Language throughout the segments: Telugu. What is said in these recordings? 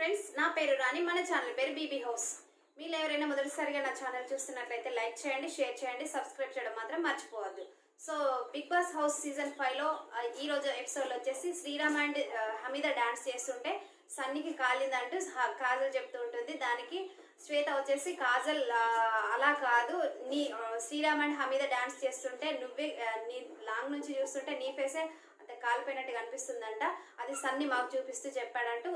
ఫ్రెండ్స్, నా పేరు రాణి. మన ఛానల్ పేరు బీబీ హౌస్. మీరు ఎవరైనా మొదటిసారిగా నా ఛానల్ చూస్తున్నట్లయితే లైక్ చేయండి, షేర్ చేయండి, సబ్స్క్రైబ్ చేయడం మాత్రం మర్చిపోవద్దు. So big boss house season 5లో ఈ రోజు ఎపిసోడ్ వచ్చేసి శ్రీరామ్ అండ్ హమీద డాన్స్ చేస్తుంటే సన్నీకి కాలిందంటూ కాజల్ చెప్తూ ఉంటుంది. దానికి శ్వేత వచ్చేసి కాజల్ అలా కాదు, నీ శ్రీరామ్ అండ్ హమీద డాన్స్ చేస్తుంటే నువ్వే నీ లాంగ్ నుంచి చూస్తుంటే నీ ఫేసే అంటే కాలిపోయినట్టు కనిపిస్తుందంట. అది సన్నీ మాకు చూపిస్తూ చెప్పాడంటూ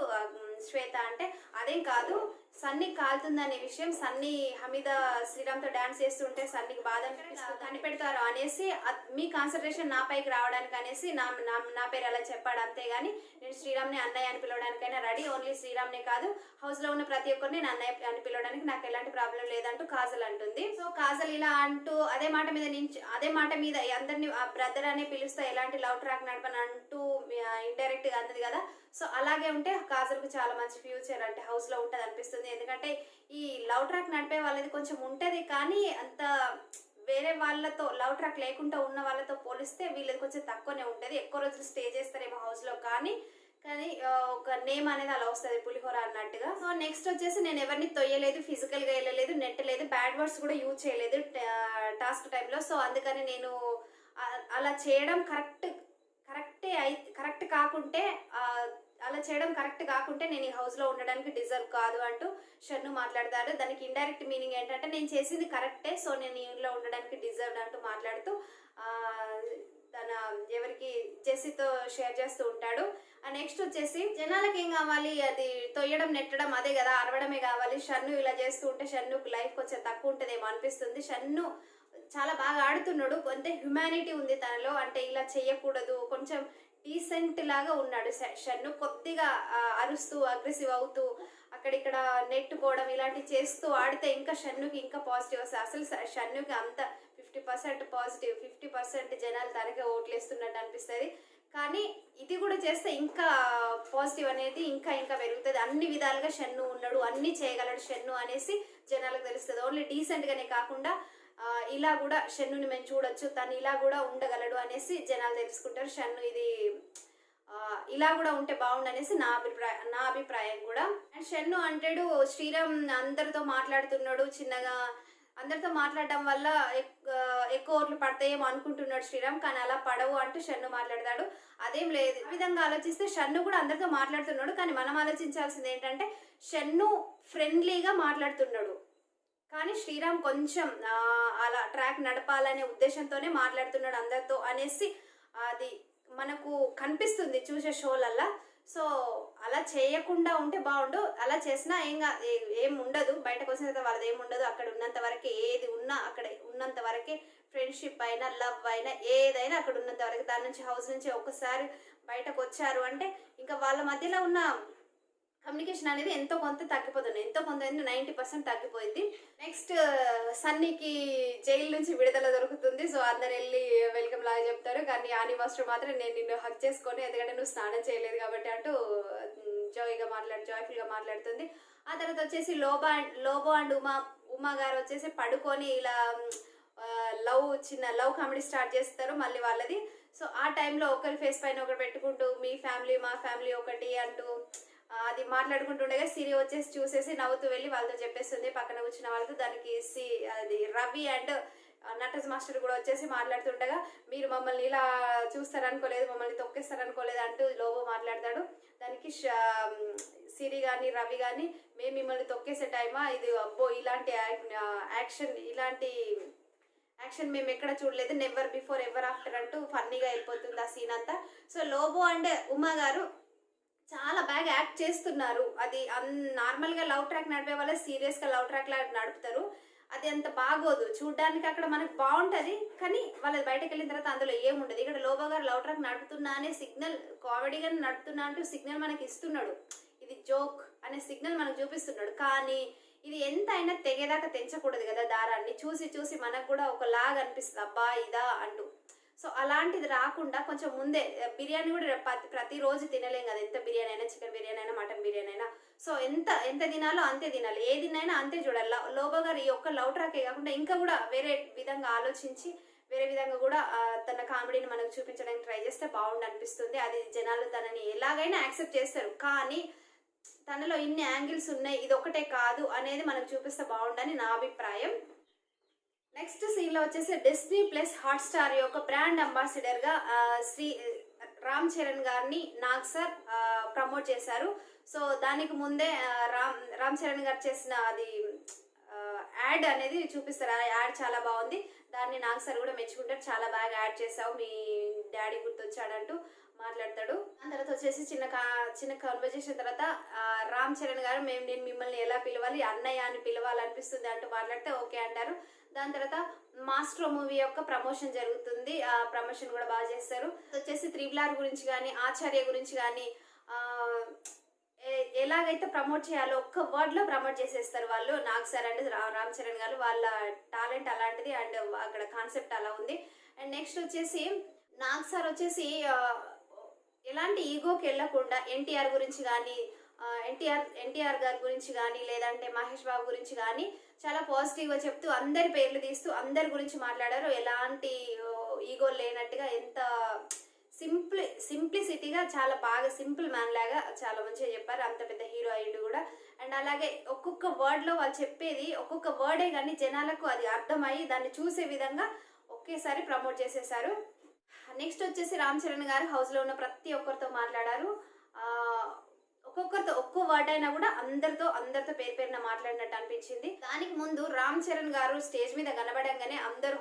శ్వేత అంటే అదేం కాదు, సన్నీ కాలుతుందనే విషయం సన్నీ హమీద శ్రీరామ్తో డాన్స్ చేస్తుంటే సన్నీకి బాధ కనిపెడతారు అనేసి మీ కాన్సన్ట్రేషన్ నా పైకి రావడానికి అనేసి నా పేరు అలా చెప్పాడు. అంతేగాని నేను శ్రీరామ్ని అన్నయ్య అని పిలవడానికైనా రెడీ. ఓన్లీ శ్రీరామ్నే కాదు, హౌస్లో ఉన్న ప్రతి ఒక్కరిని నేను అన్నయ్య అని పిలవడానికి నాకు ఎలాంటి ప్రాబ్లం లేదంటూ కాజల్ అంటుంది. సో కాజల్ ఇలా అంటూ అదే మాట మీద అందరినీ బ్రదర్ అనే పిలుస్తా ఎలాంటి లవ్ ట్రాక్ నడపని అంటూ ఇండైరెక్ట్ గా అన్నది కదా. సో అలాగే ఉంటే కాజల్కు చాలా మంచి ఫ్యూచర్ అంటే హౌస్ లో ఉంటది అనిపిస్తుంది. ఎందుకంటే ఈ లవ్ ట్రాక్ నడిపే వాళ్ళది కొంచెం ఉంటది, కానీ అంత వేరే వాళ్ళతో లవ్ ట్రాక్ లేకుండా ఉన్న వాళ్ళతో పోలిస్తే వీళ్ళది కొంచెం తక్కువనే ఉంటది. ఎక్కువ రోజులు స్టే చేస్తారేమో హౌస్ లో, కానీ ఒక నేమ్ అనేది అలా వస్తుంది పులిహోర అన్నట్టుగా. సో నెక్స్ట్ వచ్చేసి నేను ఎవరిని తొయ్యలేదు, ఫిజికల్ గా వెళ్ళలేదు, నెట్టలేదు, బ్యాడ్ వర్డ్స్ కూడా యూజ్ చేయలేదు టాస్క్ టైంలో. సో అందుకని నేను అలా చేయడం కరెక్ట్ కాకుంటే అలా చేయడం కరెక్ట్ కాకుంటే నేను ఈ హౌస్ లో ఉండడానికి డిజర్వ్ కాదు అంటూ షన్ను మాట్లాడతాడు. దానికి ఇండైరెక్ట్ మీనింగ్ ఏంటంటే నేను చేసింది కరెక్టే, సో నేను ఈ ఇంట్లో ఉండడానికి డిజర్వ్ అంటూ మాట్లాడుతూ తన ఎవరికి జెస్సీతో షేర్ చేస్తూ ఉంటాడు. నెక్స్ట్ వచ్చేసి జనాలకి ఏం కావాలి, అది తొయ్యడం నెట్టడం అదే కదా, అరవడమే కావాలి. షన్ను ఇలా చేస్తూ ఉంటే షన్నుకు లైఫ్ కొంచెం తక్కువ ఉంటుందేమో అనిపిస్తుంది. షన్ను చాలా బాగా ఆడుతున్నాడు, కొంత హ్యుమానిటీ ఉంది తనలో, అంటే ఇలా చెయ్యకూడదు, కొంచెం డీసెంట్ లాగా ఉన్నాడు షన్ను. కొద్దిగా అరుస్తూ అగ్రెసివ్ అవుతూ అక్కడిక్కడ నెట్టుకోవడం ఇలాంటివి చేస్తూ ఆడితే ఇంకా షన్నుకి ఇంకా పాజిటివ్ వస్తుంది. అసలు షన్నుకి అంత 50% పాజిటివ్, 50% జనాలు తనకే ఓట్లేస్తున్నట్టు అనిపిస్తుంది. కానీ ఇది కూడా చేస్తే ఇంకా పాజిటివ్ అనేది ఇంకా పెరుగుతుంది. అన్ని విధాలుగా షన్ను ఉన్నాడు, అన్ని చేయగలడు షన్ను అనేసి జనాలకు తెలుస్తుంది. ఓన్లీ డీసెంట్గానే కాకుండా ఇలా కూడా షన్నుని మేము చూడొచ్చు, తను ఇలా కూడా ఉండగలడు అనేసి జనాలు తెలుసుకుంటారు. షన్ను ఇది ఇలా కూడా ఉంటే బాగుండు అనేసి నా అభిప్రాయం కూడా. అండ్ షన్ను అంటాడు శ్రీరామ్ అందరితో మాట్లాడుతున్నాడు, చిన్నగా అందరితో మాట్లాడడం వల్ల ఎక్కువ ఓట్లు పడతాయేమో అనుకుంటున్నాడు శ్రీరామ్, కానీ అలా పడవు అంటూ షన్ను మాట్లాడతాడు. అదేం లేదు, ఈ విధంగా ఆలోచిస్తే షన్ను కూడా అందరితో మాట్లాడుతున్నాడు, కానీ మనం ఆలోచించాల్సింది ఏంటంటే షన్ను ఫ్రెండ్లీగా మాట్లాడుతున్నాడు, కానీ శ్రీరామ్ కొంచెం అలా ట్రాక్ నడపాలనే ఉద్దేశంతోనే మాట్లాడుతున్నాడు అందరితో అనేసి అది మనకు కనిపిస్తుంది చూసే షోలల్లా. సో అలా చేయకుండా ఉంటే బాగుండు. అలా చేసినా ఏం ఉండదు, బయటకు వచ్చిన తర్వాత వాళ్ళది ఏం ఉండదు. అక్కడ ఉన్నంత వరకే, ఏది ఉన్నా అక్కడ ఉన్నంత వరకే, ఫ్రెండ్షిప్ అయినా లవ్ అయినా ఏదైనా అక్కడ ఉన్నంత వరకు. దాని నుంచి హౌస్ నుంచి ఒక్కసారి బయటకు వచ్చారు అంటే ఇంకా వాళ్ళ మధ్యలో ఉన్న కమ్యూనికేషన్ అనేది ఎంతో కొంత తగ్గిపోతుంది, 90% తగ్గిపోయింది. నెక్స్ట్ సన్నీకి జైలు నుంచి విడుదల దొరుకుతుంది. సో అందరు వెళ్ళి వెల్కమ్ లాగా చెప్తారు, కానీ ఆని మాస్టర్ మాత్రం నేను నిన్ను హక్ చేసుకొని, ఎందుకంటే నువ్వు స్నానం చేయలేదు కాబట్టి అంటూ జాయ్ఫుల్గా మాట్లాడుతుంది. ఆ తర్వాత వచ్చేసి లోబో అండ్ ఉమా గారు వచ్చేసి పడుకొని ఇలా చిన్న లవ్ కామెడీ స్టార్ట్ చేస్తారు మళ్ళీ వాళ్ళది. సో ఆ టైంలో ఒకరి ఫేస్ పైన ఒకరు పెట్టుకుంటూ మీ ఫ్యామిలీ మా ఫ్యామిలీ ఒకటి అంటూ అది మాట్లాడుకుంటుండగా సిరి వచ్చేసి చూసేసి నవ్వుతూ వెళ్ళి వాళ్ళతో చెప్పేస్తుంది పక్కన కూర్చున్న వాళ్ళతో. దానికి అది రవి అండ్ నటరాజ్ మాస్టర్ కూడా వచ్చేసి మాట్లాడుతుండగా మీరు మమ్మల్ని ఇలా చూస్తారనుకోలేదు, మమ్మల్ని తొక్కేస్తారనుకోలేదు అంటూ లోబో మాట్లాడతాడు. దానికి సిరి కానీ రవి కానీ మేము మిమ్మల్ని తొక్కేసే టైమా ఇది, అబ్బో ఇలాంటి యాక్షన్ మేము ఎక్కడ చూడలేదు, నెవర్ బిఫోర్ ఎవర్ ఆఫ్టర్ అంటూ ఫన్నీగా వెళ్ళిపోతుంది ఆ సీన్ అంతా. సో లోబో అండ్ ఉమా గారు చాలా బాగా యాక్ట్ చేస్తున్నారు. అది నార్మల్గా లవ్ ట్రాక్ నడిపే వాళ్ళే సీరియస్గా లవ్ ట్రాక్ లా నడుపుతారు, అది అంత బాగోదు చూడ్డానికి. అక్కడ మనకు బాగుంటుంది, కానీ వాళ్ళది బయటకు వెళ్ళిన తర్వాత అందులో ఏముండదు. ఇక్కడ లోబో గారు లవ్ ట్రాక్ నడుపుతున్నా అనే సిగ్నల్, కామెడీగా నడుపుతున్నా అంటూ సిగ్నల్ మనకి ఇస్తున్నాడు, ఇది జోక్ అనే సిగ్నల్ మనకు చూపిస్తున్నాడు. కానీ ఇది ఎంత అయినా తెగేదాకా తెంచకూడదు కదా దారాన్ని. చూసి మనకు కూడా ఒకలాగా అనిపిస్తుంది, అబ్బా ఇదా అంటూ. సో అలాంటిది రాకుండా కొంచెం ముందే, బిర్యానీ కూడా ప్రతిరోజు తినలేం కదా, ఎంత బిర్యానీ అయినా, చికెన్ బిర్యానీ అయినా, మటన్ బిర్యానీ అయినా. సో ఎంత తినాలో అంతే తినాలి, ఏ తినైనా అంతే చూడాలి. లోబో గారు ఈ ఒక్క లవ్ ట్రాకే కాకుండా ఇంకా కూడా వేరే విధంగా ఆలోచించి వేరే విధంగా కూడా తన కామెడీని మనకు చూపించడానికి ట్రై చేస్తే బాగుండు అనిపిస్తుంది. అది జనాలు తనని ఎలాగైనా యాక్సెప్ట్ చేస్తారు, కానీ తనలో ఇన్ని యాంగిల్స్ ఉన్నాయి, ఇది ఒకటే కాదు అనేది మనకు చూపిస్తే బాగుండని నా అభిప్రాయం. నెక్స్ట్ సీన్లో వచ్చేసి డిస్నీ ప్లస్ హాట్స్టార్ యొక్క బ్రాండ్ అంబాసిడర్గా శ్రీ రామ్ చరణ్ గారిని నాగ్ సార్ ప్రమోట్ చేశారు. సో దానికి ముందే రామ్ చరణ్ గారు చేసిన అది యాడ్ అనేది చూపిస్తారు. ఆ యాడ్ చాలా బాగుంది, దాన్ని నాగ్ సార్ కూడా మెచ్చుకుంటారు. చాలా బాగా యాడ్ చేసావు, మీ డాడీ గుర్తొచ్చాడంటూ మాట్లాడతాడు. దాని తర్వాత వచ్చేసి చిన్న కాన్వర్జేషన్ తర్వాత రామ్ చరణ్ గారు నేను మిమ్మల్ని ఎలా పిలవాలి, అన్నయ్య అని పిలవాలనిపిస్తుంది అంటూ మాట్లాడితే ఓకే అంటారు. దాని తర్వాత మాస్ట్రో మూవీ యొక్క ప్రమోషన్ జరుగుతుంది, ఆ ప్రమోషన్ కూడా బాగా చేస్తారు. వచ్చేసి త్రిబుల్ గురించి కానీ ఆచార్య గురించి కానీ ఎలాగైతే ప్రమోట్ చేయాలో ఒక్క వర్డ్లో ప్రమోట్ చేసేస్తారు వాళ్ళు. నాగ్ సార్ అంటే రామ్ చరణ్ గారు, వాళ్ళ టాలెంట్ అలాంటిది అండ్ అక్కడ కాన్సెప్ట్ అలా ఉంది. అండ్ నెక్స్ట్ వచ్చేసి నాగ్ సార్ వచ్చేసి ఎలాంటి ఈగోకి వెళ్ళకుండా ఎన్టీఆర్ గురించి కానీ ఎన్టీఆర్ గారి గురించి కానీ లేదంటే మహేష్ బాబు గురించి కానీ చాలా పాజిటివ్గా చెప్తూ అందరి పేర్లు తీస్తూ అందరి గురించి మాట్లాడారు. ఎలాంటి ఈగో లేనట్టుగా ఎంత సింప్లిసిటీగా చాలా బాగా సింపుల్ మ్యాన్ లాగా చాలా మంచిగా చెప్పారు. అంత పెద్ద హీరో అయ్యిండు కూడా. అండ్ అలాగే ఒక్కొక్క వర్డ్లో వాళ్ళు చెప్పేది ఒక్కొక్క వర్డే కానీ జనాలకు అది అర్థమయ్యి దాన్ని చూసే విధంగా ఒకేసారి ప్రమోట్ చేసేసారు. నెక్స్ట్ వచ్చేసి రామ్ చరణ్ గారు హౌస్లో ఉన్న ప్రతి ఒక్కరితో మాట్లాడారు. ఒక్కొక్కరితో ఒక్కో వర్డ్ అయినా కూడా అందరితో పేరున మాట్లాడినట్టు అనిపించింది. దానికి ముందు రామ్ చరణ్ గారు స్టేజ్ మీద కనబడంగానే అందరూ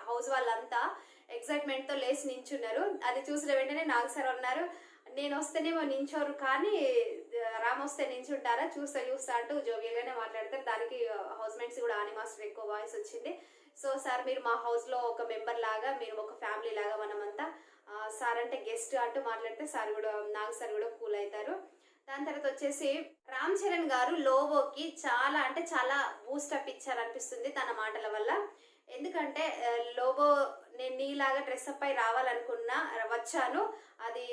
హౌస్ వాళ్ళంతా ఎక్సైట్మెంట్ తో లేచి నించున్నారు. అది చూసిన వెంటనే నాగ్ సార్ అన్నారు, నేను వస్తేనేమో నించోరు కానీ రామ్ వస్తే నించుంటారా, చూస్తా అంటూ జోవియల్గానే మాట్లాడతారు. దానికి హౌస్ మేట్స్ కూడా ఆని మాస్టర్ ఎక్కువ వాయిస్ వచ్చింది. సో సార్ మీరు మా హౌస్లో ఒక మెంబర్ లాగా, మీరు ఒక ఫ్యామిలీ లాగా మనమంతా, సార్ అంటే గెస్ట్ అంటూ మాట్లాడితే సార్ కూడా నాగ్ సార్ కూడా కూల్ అవుతారు. దాని తర్వాత వచ్చేసి రామ్ చరణ్ గారు లోబోకి చాలా అంటే చాలా బూస్టప్ ఇచ్చారనిపిస్తుంది తన మాటల వల్ల. ఎందుకంటే లోబో నేను నీలాగా డ్రెస్అప్ అయి రావాలనుకున్నా వచ్చాను అది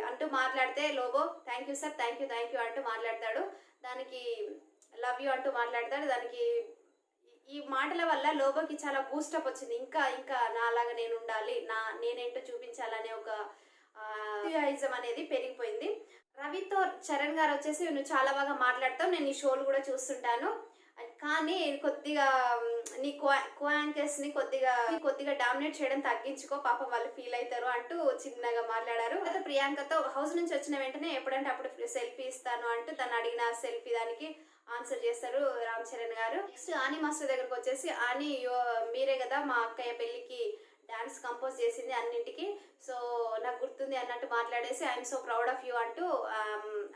అంటూ మాట్లాడితే Lobo thank you sir, thank you అంటూ మాట్లాడతాడు. దానికి లవ్ యూ అంటూ మాట్లాడతాడు. దానికి ఈ మాటల వల్ల లోబోకి చాలా బూస్టప్ వచ్చింది. ఇంకా నాలాగా నేను ఉండాలి, నేనేంటో చూపించాలనే ఒక ఎంథూసియాజం అనేది పెరిగిపోయింది. రవితో చరణ్ గారు వచ్చేసి నువ్వు చాలా బాగా మాట్లాడతావు, నేను ఈ షోలు కూడా చూస్తుంటాను, కానీ కొద్దిగా నీ కోయాంకర్స్ని కొద్దిగా డామినేట్ చేయడం తగ్గించుకో, పాపం వాళ్ళు ఫీల్ అవుతారు అంటూ చిన్నగా మాట్లాడారు. తర్వాత ప్రియాంకతో హౌస్ నుంచి వచ్చిన వెంటనే ఎప్పుడంటే అప్పుడు సెల్ఫీ ఇస్తాను అంటూ తను అడిగిన సెల్ఫీ దానికి ఆన్సర్ చేస్తారు రామ్ చరణ్ గారు. నెక్స్ట్ ఆని మాస్టర్ దగ్గరకు వచ్చేసి ఆని మీరే కదా మా అక్కయ్య పెళ్ళికి డాన్స్ కంపోజ్ చేసింది అన్నింటికి, సో నాకు గుర్తుంది అన్నట్టు మాట్లాడేసి I'm so proud of you అంటూ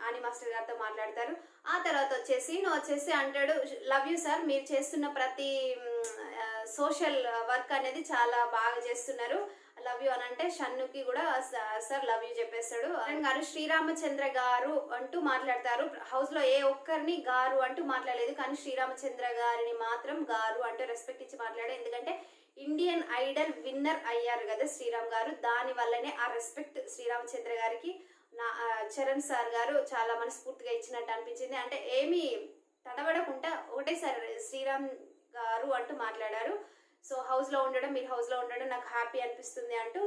ఆని మాస్టర్ గారితో మాట్లాడతారు. ఆ తర్వాత వచ్చేసి అంటాడు లవ్ యూ సార్, మీరు చేస్తున్న ప్రతి సోషల్ వర్క్ అనేది చాలా బాగా చేస్తున్నారు, లవ్ యూ అని అంటే షన్నుకి కూడా సార్ లవ్ యూ చెప్పేస్తాడు. గారు శ్రీరామచంద్ర గారు అంటూ మాట్లాడతారు. హౌస్ లో ఏ ఒక్కరిని గారు అంటూ మాట్లాడలేదు, కానీ శ్రీరామచంద్ర గారిని మాత్రం గారు అంటూ రెస్పెక్ట్ ఇచ్చి మాట్లాడారు. ఎందుకంటే ఇండియన్ ఐడల్ విన్నర్ అయ్యారు కదా శ్రీరామ్ గారు, దాని వల్లనే ఆ రెస్పెక్ట్ శ్రీరామచంద్ర గారికి చరణ్ సార్ గారు చాలా మనస్ఫూర్తిగా ఇచ్చినట్టు అనిపించింది. అంటే ఏమీ తడబడకుండా ఒకటేసారి శ్రీరామ్ గారు అంటూ మాట్లాడారు. సో మీరు హౌస్లో ఉండడం నాకు హ్యాపీ అనిపిస్తుంది అంటూ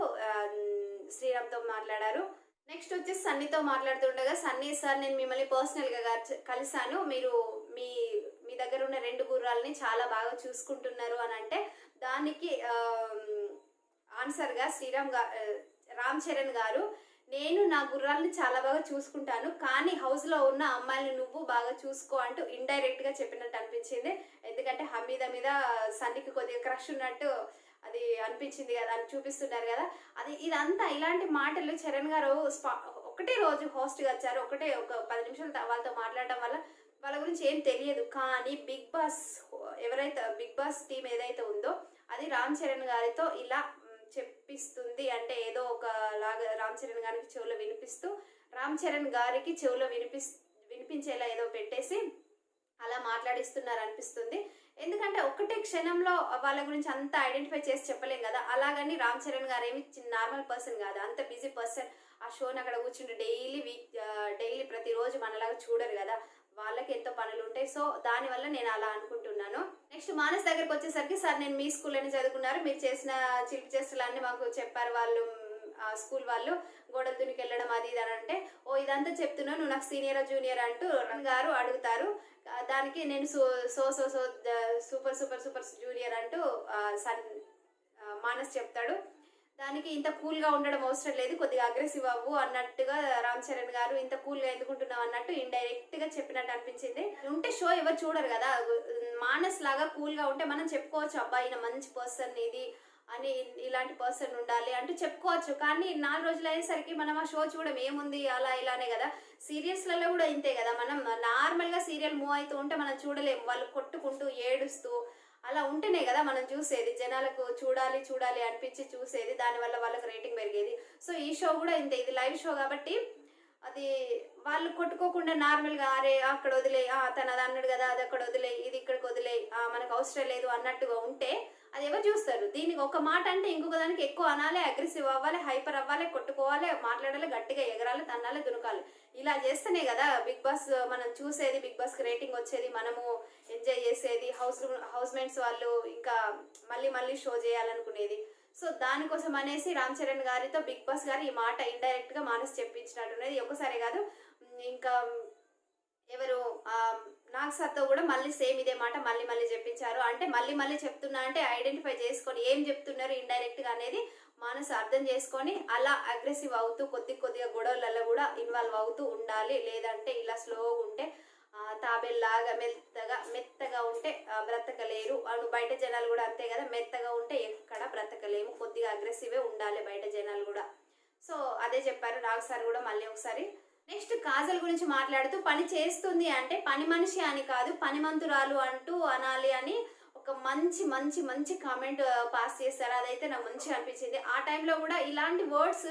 శ్రీరామ్తో మాట్లాడారు. నెక్స్ట్ వచ్చేసి సన్నీతో మాట్లాడుతుండగా సన్నీ సార్ నేను మిమ్మల్ని పర్సనల్గా కలిశాను, మీరు మీ దగ్గర ఉన్న 2 గుర్రాలని చాలా బాగా చూసుకుంటున్నారు అని అంటే దానికి ఆన్సర్గా రామ్ చరణ్ గారు నేను నా గుర్రాలని చాలా బాగా చూసుకుంటాను, కానీ హౌస్లో ఉన్న అమ్మాయిని నువ్వు బాగా చూసుకో అంటూ ఇండైరెక్ట్గా చెప్పినట్టు అనిపించింది. ఎందుకంటే హమీద మీద సన్నీకి కొద్దిగా క్రష్ ఉన్నట్టు అది అనిపించింది కదా అని చూపిస్తున్నారు కదా. ఇదంతా ఇలాంటి మాటలు చరణ్ గారు ఒకటే రోజు హోస్ట్గా వచ్చారు, ఒక 10 నిమిషాలు వాళ్ళతో మాట్లాడడం వల్ల వాళ్ళ గురించి ఏం తెలియదు. కానీ బిగ్ బాస్ టీం ఏదైతే ఉందో అది రామ్ చరణ్ గారితో ఇలా చెప్పిస్తుంది అంటే ఏదో ఒకలాగా రామ్ చరణ్ గారికి చెవులో వినిపిస్తూ రామ్ చరణ్ గారికి చెవులో వినిపించేలా ఏదో పెట్టేసి అలా మాట్లాడిస్తున్నారు అనిపిస్తుంది. ఎందుకంటే ఒకటే క్షణంలో వాళ్ళ గురించి అంతా ఐడెంటిఫై చేసి చెప్పలేం కదా. అలాగని రామ్ చరణ్ గారు ఏమి నార్మల్ పర్సన్ కాదు, అంత బిజీ పర్సన్. ఆ షోని అక్కడ కూర్చుంటే డైలీ ప్రతిరోజు మనలాగా చూడరు కదా, వాళ్ళకి ఎంతో పనులు ఉంటాయి. సో దానివల్ల నేను అలా అనుకుంటున్నాను. నెక్స్ట్ మానస్ దగ్గరకు వచ్చేసరికి సార్ నేను మీ స్కూల్లోనే చదువుకున్నారు, మీరు చేసిన చిలిపి చేష్టలన్నీ మాకు చెప్పారు, వాళ్ళు స్కూల్ వాళ్ళు గోడలు దునికి వెళ్ళడం అది ఇది అని అంటే, ఓ ఇదంతా చెప్తున్నావు నువ్వు నాకు సీనియరా జూనియర్ అంటూ గారు అడుగుతారు. దానికి నేను so so so so super super super junior అంటూ మానస్ చెప్తాడు. దానికి ఇంత కూల్గా ఉండడం అవసరం లేదు, కొద్దిగా అగ్రెసివ్ అవ్వు అన్నట్టుగా రామ్ చరణ్ గారు ఇంత కూల్గా ఎందుకుంటున్నావు అన్నట్టు ఇండైరెక్ట్గా చెప్పినట్టు అనిపించింది. ఉంటే షో ఎవరు చూడరు కదా, మానస్ లాగా కూల్గా ఉంటే మనం చెప్పుకోవచ్చు అబ్బా ఈయన మంచి పర్సన్ ఇది అని, ఇలాంటి పర్సన్ ఉండాలి అంటూ చెప్పుకోవచ్చు. కానీ 4 రోజులు అయ్యేసరికి మనం ఆ షో చూడడం ఏముంది అలా ఇలానే కదా. సీరియల్స్లలో కూడా ఇంతే కదా, మనం నార్మల్గా సీరియల్ మూవ్ అవుతూ ఉంటే మనం చూడలేము, వాళ్ళు కొట్టుకుంటూ ఏడుస్తూ అలా ఉంటేనే కదా మనం చూసేది, జనాలకు చూడాలి చూడాలి అనిపించి చూసేది, దానివల్ల వాళ్ళకి రేటింగ్ పెరిగేది. సో ఈ షో కూడా ఇంతే, ఇది లైవ్ షో కాబట్టి అది వాళ్ళు కొట్టుకోకుండా నార్మల్గా అరే అక్కడ వదిలే, తను అది అన్నాడు కదా అది అక్కడ వదిలే, ఇది ఇక్కడికి వదిలే, మనకు అవసరం లేదు అన్నట్టుగా ఉంటే అది ఎవరు చూస్తారు. దీనికి ఒక మాట అంటే ఇంకొక దానికి ఎక్కువ అనాలి, అగ్రెసివ్ అవ్వాలి, హైపర్ అవ్వాలి, కొట్టుకోవాలి, మాట్లాడాలి, గట్టిగా ఎగరాలి, తన్నాలి, దునకాలి. ఇలా చేస్తేనే కదా బిగ్ బాస్ మనం చూసేది, బిగ్ బాస్కి రేటింగ్ వచ్చేది, మనము ఎంజాయ్ చేసేది, హౌస్ మేట్స్ వాళ్ళు ఇంకా మళ్ళీ మళ్ళీ షో చేయాలనుకునేది. సో దానికోసం అనేసి రామ్ చరణ్ గారితో బిగ్ బాస్ గారు ఈ మాట ఇండైరెక్ట్గా మానస్ చెప్పించినట్టున్నది. ఒక్కసారి కాదు, ఇంకా ఎవరు నాగ్ సార్తో కూడా మళ్ళీ సేమ్ ఇదే మాట మళ్ళీ మళ్ళీ చెప్పించారు. అంటే మళ్ళీ మళ్ళీ చెప్తున్నా అంటే ఐడెంటిఫై చేసుకొని ఏం చెప్తున్నారు ఇండైరెక్ట్గా అనేది మనసు అర్థం చేసుకొని అలా అగ్రెసివ్ అవుతూ కొద్దిగా గొడవలలో కూడా ఇన్వాల్వ్ అవుతూ ఉండాలి. లేదంటే ఇలా స్లోగా ఉంటే తాబేల్లాగా మెత్తగా ఉంటే బ్రతకలేరు. బయట జనాలు కూడా అంతే కదా, మెత్తగా ఉంటే ఎక్కడ బ్రతకలేము, కొద్దిగా అగ్రెసివే ఉండాలి బయట జనాలు కూడా. సో అదే చెప్పారు నాగ్ సార్ కూడా మళ్ళీ ఒకసారి. నెక్స్ట్ కాజల్ గురించి మాట్లాడుతూ పని చేస్తుంది అంటే పని మనిషి అని కాదు పనిమంతురాలు అంటూ అనాలి అని ఒక మంచి మంచి మంచి కామెంట్ పాస్ చేశారు. అదైతే నాకు మంచిగా అనిపించింది. ఆ టైంలో కూడా ఇలాంటి వర్డ్స్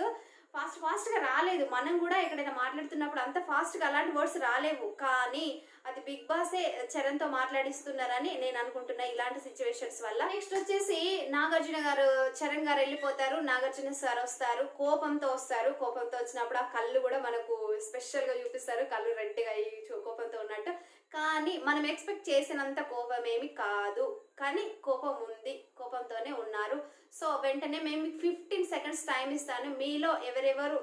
ఫాస్ట్గా రాలేదు. మనం కూడా ఎక్కడైనా మాట్లాడుతున్నప్పుడు అంత ఫాస్ట్గా అలాంటి వర్డ్స్ రాలేవు. కానీ అది బిగ్ బాసే చరణ్తో మాట్లాడిస్తున్నారని నేను అనుకుంటున్నా ఇలాంటి సిచ్యువేషన్స్ వల్ల. నెక్స్ట్ వచ్చేసి నాగార్జున గారు, చరణ్ గారు వెళ్ళిపోతారు, నాగార్జున సార్ వస్తారు, కోపంతో వస్తారు. కోపంతో వచ్చినప్పుడు ఆ కళ్ళు కూడా మనకు స్పెషల్గా చూపిస్తారు, కళ్ళు రెడ్గా కోపంతో ఉన్నట్టు. కానీ మనం ఎక్స్పెక్ట్ చేసినంత కోపం ఏమి కాదు, కానీ కోపం ఉంది, కోపంతోనే ఉన్నారు. సో వెంటనే మేము 15 సెకండ్స్ టైం ఇస్తాను, మీలో ఎవరెవరు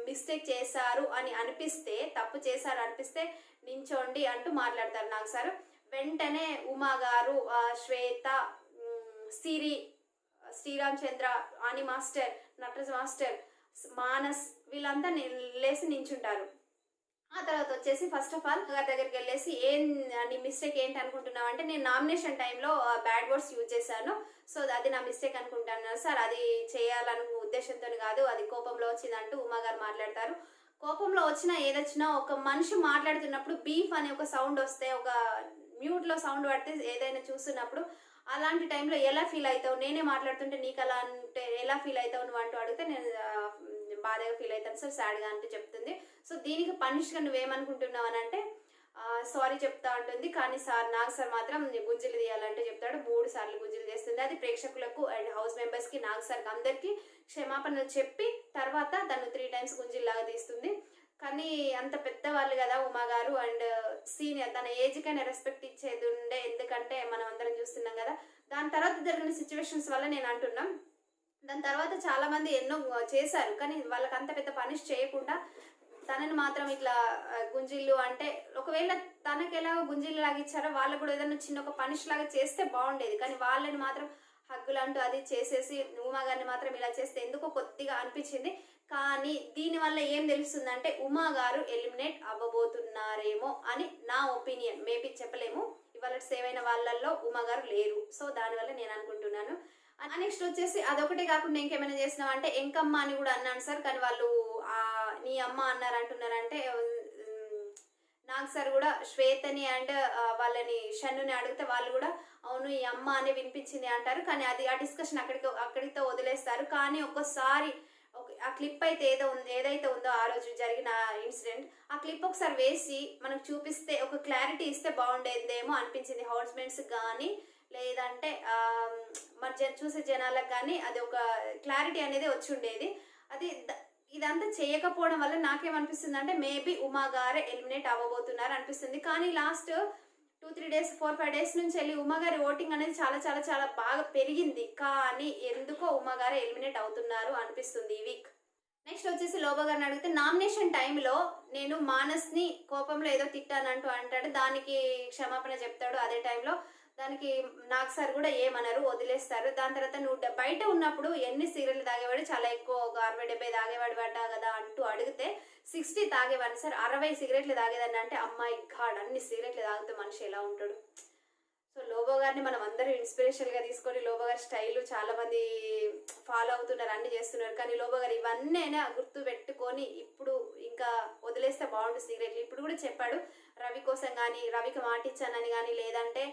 మిస్టేక్ చేశారు అని అనిపిస్తే, తప్పు చేశారు అనిపిస్తే నించోండి అంటూ మాట్లాడతారు నాకు సార్. వెంటనే ఉమా గారు, శ్వేత, సిరి, శ్రీరామ్ చంద్ర, ఆని మాస్టర్, నటరాజ్ మాస్టర్, మానస్ వీళ్ళంతా లేసి నించుంటారు. ఆ తర్వాత వచ్చేసి ఫస్ట్ ఆఫ్ ఆల్ గారి దగ్గరికి వెళ్ళేసి నీ మిస్టేక్ ఏంటి అనుకుంటున్నావు అంటే, నేను నామినేషన్ టైంలో బ్యాడ్ వర్డ్స్ యూజ్ చేశాను, సో అది నా మిస్టేక్ అనుకుంటాను సార్, అది చేయాలనే ఉద్దేశంతో కాదు, అది కోపంలో వచ్చిందంటూ ఉమా గారు మాట్లాడతారు. కోపంలో వచ్చినా ఏదొచ్చినా ఒక మనిషి మాట్లాడుతున్నప్పుడు బీఫ్ అనే ఒక సౌండ్ వస్తే, ఒక మ్యూట్లో సౌండ్ పడితే ఏదైనా చూస్తున్నప్పుడు అలాంటి టైంలో ఎలా ఫీల్ అవుతావు, నేనే మాట్లాడుతుంటే నీకు అలా అంటే ఎలా ఫీల్ అవుతావు నువ్వు అంటూ అడిగితే నేను బాధగా ఫీల్ అవుతాను సార్, సాడ్గా అంటూ చెప్తుంది. సో దీనికి పనిష్గా నువ్వేమనుకుంటున్నావు అని అంటే సారీ చెప్తా ఉంటుంది. కానీ సార్ నాగ్ సార్ మాత్రం గుంజలు తీయాలంటే చెప్తాడు. 3 సార్లు గుంజలు చేస్తుంది. అది ప్రేక్షకులకు అండ్ హౌస్ మెంబర్స్కి, నాగ్ సార్కి అందరికీ క్షమాపణలు చెప్పి తర్వాత తను 3 టైమ్స్ గుంజిల్లాగా తీస్తుంది. కానీ అంత పెద్దవాళ్ళు కదా ఉమా గారు, అండ్ సీనియర్, తన ఏజ్కైనా రెస్పెక్ట్ ఇచ్చేది ఉండే, ఎందుకంటే మనం అందరం చూస్తున్నాం కదా. దాని తర్వాత జరిగిన సిచ్యువేషన్స్ వల్ల నేను అంటున్నాం. దాని తర్వాత చాలా మంది ఎన్నో చేశారు, కానీ వాళ్ళకి అంత పెద్ద పనిష్ చేయకుండా తనని మాత్రం ఇట్లా గుంజిళ్ళు అంటే, ఒకవేళ తనకి ఎలా గుంజిళ్ళు లాగా ఇచ్చారో వాళ్ళకు కూడా ఏదైనా చిన్న ఒక పనిష్ లాగా చేస్తే బాగుండేది. కానీ వాళ్ళని మాత్రం హగ్గులు అంటూ అది చేసేసి ఉమా గారిని మాత్రం ఇలా చేస్తే ఎందుకో కొద్దిగా అనిపించింది. కానీ దీనివల్ల ఏం తెలుస్తుందంటే ఉమా గారు ఎలిమినేట్ అవ్వబోతున్నారేమో అని నా ఒపీనియన్. మేబీ చెప్పలేము, ఇవాళ సేవ్ అయిన వాళ్ళల్లో ఉమా గారు లేరు. సో దానివల్ల నేను అనుకుంటున్నాను. నెక్స్ట్ వచ్చేసి అదొకటే కాకుండా ఇంకేమైనా చేసినావు అంటే ఎంకమ్మ అని కూడా అన్నాను సార్, కానీ వాళ్ళు నీ అమ్మ అన్నారు అంటున్నారంటే నాగ్ సార్ కూడా శ్వేతని అండ్ వాళ్ళని షన్నుని అడిగితే వాళ్ళు కూడా అవును ఈ అమ్మ అని వినిపించింది అంటారు. కానీ అది ఆ డిస్కషన్ అక్కడితో వదిలేస్తారు. కానీ ఒక్కసారి ఆ క్లిప్ అయితే ఏదైతే ఉందో ఆ రోజు జరిగిన ఇన్సిడెంట్, ఆ క్లిప్ ఒకసారి వేసి మనకు చూపిస్తే ఒక క్లారిటీ ఇస్తే బాగుండేదేమో అనిపించింది హౌస్ మేట్స్ కానీ, లేదంటే మరి చూసే జనాలకు కానీ అది ఒక క్లారిటీ అనేది వచ్చి ఉండేది. అది ఇదంతా చేయకపోవడం వల్ల నాకేమనిపిస్తుంది అంటే మేబీ ఉమా గారే ఎలిమినేట్ అవ్వబోతున్నారు అనిపిస్తుంది. కానీ లాస్ట్ 2-3 డేస్ 4-5 డేస్ నుంచి వెళ్ళి ఉమా గారి ఓటింగ్ అనేది చాలా చాలా చాలా బాగా పెరిగింది. కానీ ఎందుకో ఉమా గారే ఎలిమినేట్ అవుతున్నారు అనిపిస్తుంది ఈ వీక్. నెక్స్ట్ వచ్చేసి లోబో గారిని అడిగితే నామినేషన్ టైంలో నేను మానస్ని కోపంలో ఏదో తిట్టానంటూ అంటాడు, దానికి క్షమాపణ చెప్తాడు. అదే టైంలో దానికి నాగ్ సార్ కూడా ఏమనరు, వదిలేస్తారు. దాని తర్వాత నువ్వు బయట ఉన్నప్పుడు ఎన్ని సిగరెట్లు తాగేవాడు, చాలా ఎక్కువ ఒక 60-70 తాగేవాడు పడ్డా కదా అంటూ అడిగితే 60 తాగేవాడిని సార్, 60 సిగరెట్లు తాగేదాన్ని అంటే అమ్మాయి గాడ్ అన్ని సిగరెట్లు తాగితే మనిషి ఎలా ఉంటాడు. సో లోబో గారిని మనం అందరూ ఇన్స్పిరేషన్గా తీసుకొని లోబో గారి స్టైల్ చాలా మంది ఫాలో అవుతున్నారు, అన్ని చేస్తున్నారు. కానీ లోబో గారు ఇవన్నీ గుర్తు పెట్టుకొని ఇప్పుడు ఇంకా వదిలేస్తే బాగుంటుంది సిగరెట్లు. ఇప్పుడు కూడా చెప్పాడు రవి కోసం కానీ, రవికి మాట ఇచ్చానని కానీ, లేదంటే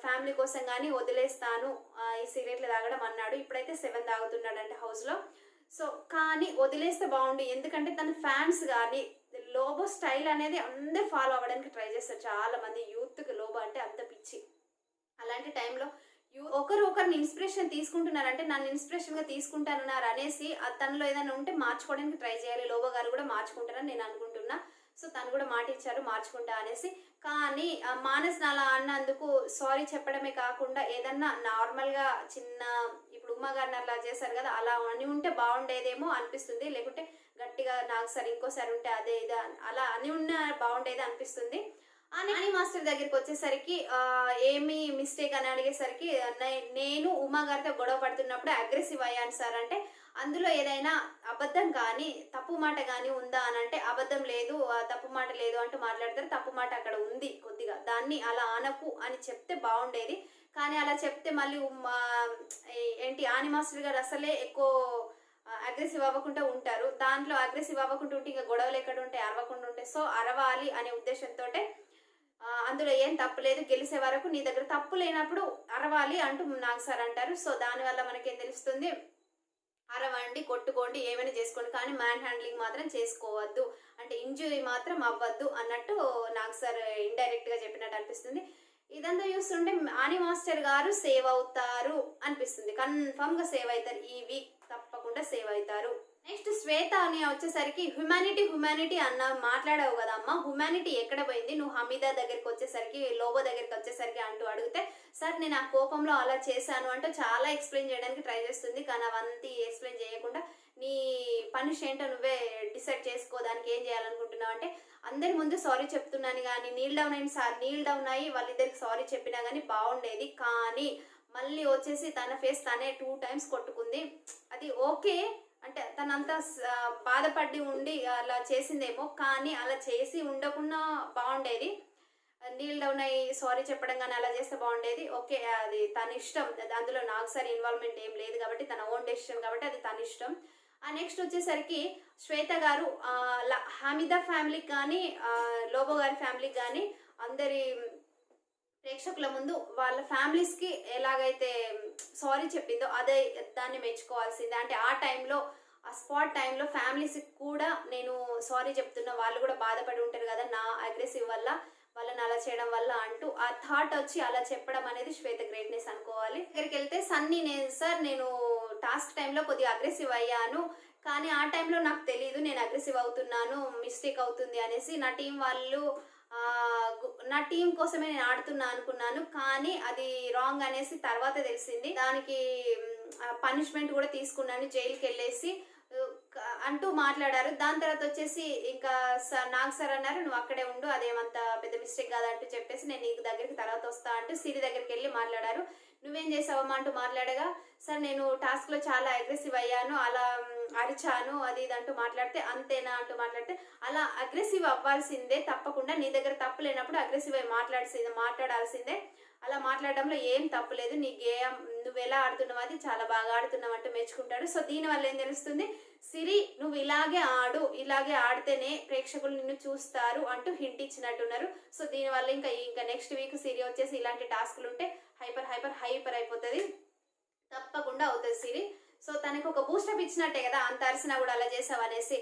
ఫ్యామిలీ కోసం కానీ వదిలేస్తాను ఈ సిగరెట్లు తాగడం అన్నాడు. ఇప్పుడైతే 7 తాగుతున్నాడంటే హౌస్లో. సో కానీ వదిలేస్తే బాగుండు, ఎందుకంటే తన ఫ్యాన్స్ కానీ లోబో స్టైల్ అనేది అందరు ఫాలో అవ్వడానికి ట్రై చేస్తారు. చాలా మంది యూత్కి లోబో అంటే అంత పిచ్చి. అలాంటి టైంలో ఒకరిని ఇన్స్పిరేషన్ తీసుకుంటున్నారంటే నన్ను ఇన్స్పిరేషన్గా తీసుకుంటారన్నారు అనేసి తనలో ఏదైనా ఉంటే మార్చుకోవడానికి ట్రై చేయాలి. లోబో గారు కూడా మార్చుకుంటారని నేను అనుకుంటున్నా. సో తను కూడా మాట ఇచ్చారు మార్చుకుంటా అనేసి. కానీ మానస్ అలా అన్నందుకు సారీ చెప్పడమే కాకుండా ఏదన్నా నార్మల్గా చిన్న ఇప్పుడు ఉమ్మ గారిని అలా చేశారు కదా, అలా అని ఉంటే బాగుండేదేమో అనిపిస్తుంది. లేకుంటే గట్టిగా నాకు సరే ఇంకోసారి ఉంటే అదే ఇదే అలా అని ఉన్న బాగుండేది అనిపిస్తుంది. అని మాస్టర్ దగ్గరికి వచ్చేసరికి ఏమి మిస్టేక్ అని అడిగేసరికి నేను ఉమా గారితో గొడవ పడుతున్నప్పుడు అగ్రెసివ్ అయ్యాను సార్ అంటే, అందులో ఏదైనా అబద్ధం కానీ తప్పు మాట కానీ ఉందా అని అంటే అబద్ధం లేదు, తప్పు మాట లేదు అంటూ మాట్లాడతారు. తప్పు మాట అక్కడ ఉంది కొద్దిగా, దాన్ని అలా అనకు అని చెప్తే బాగుండేది. కానీ అలా చెప్తే మళ్ళీ ఏంటి ఆని మాస్టర్ గారు అసలే ఎక్కువ అగ్రెసివ్ అవ్వకుండా ఉంటారు. దాంట్లో అగ్రెసివ్ అవ్వకుండా ఉంటే ఇంకా గొడవలు ఎక్కడ ఉంటాయి, అరవకుండా ఉంటాయి. సో అరవాలి అనే ఉద్దేశంతో అందులో ఏం తప్పు లేదు, గెలిచే వరకు నీ దగ్గర తప్పు లేనప్పుడు అరవాలి అంటూ నాగ్ సార్ అంటారు. సో దానివల్ల మనకేం తెలుస్తుంది, అరవండి కొట్టుకోండి ఏమైనా చేసుకోండి కానీ మ్యాన్ హ్యాండ్లింగ్ మాత్రం చేసుకోవద్దు, అంటే ఇంజురీ మాత్రం అవ్వద్దు అన్నట్టు నాగ్ సార్ ఇండైరెక్ట్గా చెప్పినట్టు అనిపిస్తుంది. ఇదంతా చూస్తుంటే ఆని మాస్టర్ గారు సేవ్ అవుతారు అనిపిస్తుంది. కన్ఫర్మ్గా సేవ్ అవుతారు, ఈ వీక్ తప్పకుండా సేవ్ అవుతారు. నెక్స్ట్ శ్వేత అని వచ్చేసరికి హ్యుమానిటీ అన్న మాట్లాడావు కదా అమ్మ, హ్యుమానిటీ ఎక్కడ పోయింది, నువ్వు హమీదా దగ్గరికి వచ్చేసరికి లోబో దగ్గరికి వచ్చేసరికి అంటూ అడిగితే, సార్ నేను ఆ కోపంలో అలా చేశాను అంటూ చాలా ఎక్స్ప్లెయిన్ చేయడానికి ట్రై చేస్తుంది. కానీ అవంతా ఎక్స్ప్లెయిన్ చేయకుండా నీ పనిష్ ఏంటో నువ్వే డిసైడ్ చేసుకో, దానికి ఏం చేయాలనుకుంటున్నావు అంటే, అందరి ముందు సారీ చెప్తున్నాను కానీ నీల్ డౌన్ అయ్యి వాళ్ళిద్దరికి సారీ చెప్పినా కానీ బాగుండేది. కానీ మళ్ళీ వచ్చేసి తన ఫేస్ తనే 2 times కొట్టుకుంది. అది ఓకే అంటే తనంతా బాధపడి ఉండి అలా చేసిందేమో, కానీ అలా చేసి ఉండకుండా బాగుండేది. నీల్ డౌన్ అయ్యి సారీ చెప్పడం కానీ అలా చేస్తే బాగుండేది. ఓకే అది తన ఇష్టం, అందులో నాకు సరే ఇన్వాల్వ్మెంట్ ఏం లేదు కాబట్టి తన ఓన్ డెసిషన్ కాబట్టి అది తన ఇష్టం. నెక్స్ట్ వచ్చేసరికి శ్వేత గారు హమీదా ఫ్యామిలీకి కానీ లోబో గారి ఫ్యామిలీకి కానీ అందరి ప్రేక్షకుల ముందు వాళ్ళ ఫ్యామిలీస్కి ఎలాగైతే సారీ చెప్పిందో అదే దాన్ని మెచ్చుకోవాల్సిందే. అంటే ఆ టైంలో ఆ స్పాట్ టైంలో ఫ్యామిలీస్కి కూడా నేను సారీ చెప్తున్నా, వాళ్ళు కూడా బాధపడి ఉంటారు కదా నా అగ్రెసివ్ వల్ల, వాళ్ళని అలా చేయడం వల్ల అంటూ ఆ థాట్ వచ్చి అలా చెప్పడం అనేది శ్వేత గ్రేట్నెస్ అనుకోవాలి. దగ్గరికి వెళ్తే సన్నీ నేను టాస్క్ టైంలో కొద్దిగా అగ్రెసివ్ అయ్యాను, కానీ ఆ టైంలో నాకు తెలియదు నేను అగ్రెసివ్ అవుతున్నాను, మిస్టేక్ అవుతుంది అనేసి నా టీం వాళ్ళు నా టీం కోసమే నేను ఆడుతున్నా అనుకున్నాను, కానీ అది రాంగ్ అనేసి తర్వాత తెలిసింది. దానికి పనిష్మెంట్ కూడా తీసుకున్నాను, జైలుకి వెళ్ళేసి అంటూ మాట్లాడారు. దాని తర్వాత వచ్చేసి ఇంకా నాగ్ సార్ అన్నారు నువ్వు అక్కడే ఉండు, అదేమంత పెద్ద మిస్టేక్ కాదంటూ చెప్పేసి నేను నీకు దగ్గరికి తర్వాత వస్తా అంటూ సిరి దగ్గరికి వెళ్ళి మాట్లాడారు. నువ్వేం చేసావమ్మా అంటూ మాట్లాడగా, సార్ నేను టాస్క్లో చాలా అగ్రెసివ్ అయ్యాను, అలా అరిచాను అది ఇది అంటూ మాట్లాడితే, అంతేనా అంటూ మాట్లాడితే, అలా అగ్రెసివ్ అవ్వాల్సిందే తప్పకుండా, నీ దగ్గర తప్పు లేనప్పుడు అగ్రెసివ్ అయి మాట్లాడాల్సిందే, అలా మాట్లాడడంలో ఏం తప్పు లేదు, నీ గేమ్ నువ్వు ఎలా ఆడుతున్నావు అది చాలా బాగా ఆడుతున్నావు అంటూ మెచ్చుకుంటాడు. సో దీనివల్ల ఏం తెలుస్తుంది, సిరి నువ్వు ఇలాగే ఆడు, ఇలాగే ఆడితేనే ప్రేక్షకులు నిన్ను చూస్తారు అంటూ హింట్ ఇచ్చినట్టున్నారు. సో దీనివల్ల ఇంకా నెక్స్ట్ వీక్ సిరి వచ్చేసి ఇలాంటి టాస్క్లు ఉంటే హైపర్ అయిపోతుంది, తప్పకుండా అవుతుంది సిరి. సో తనకు ఒక బూస్టప్ ఇచ్చినట్టే కదా అంత అరిసినా కూడా అలా చేసావు అనేసి.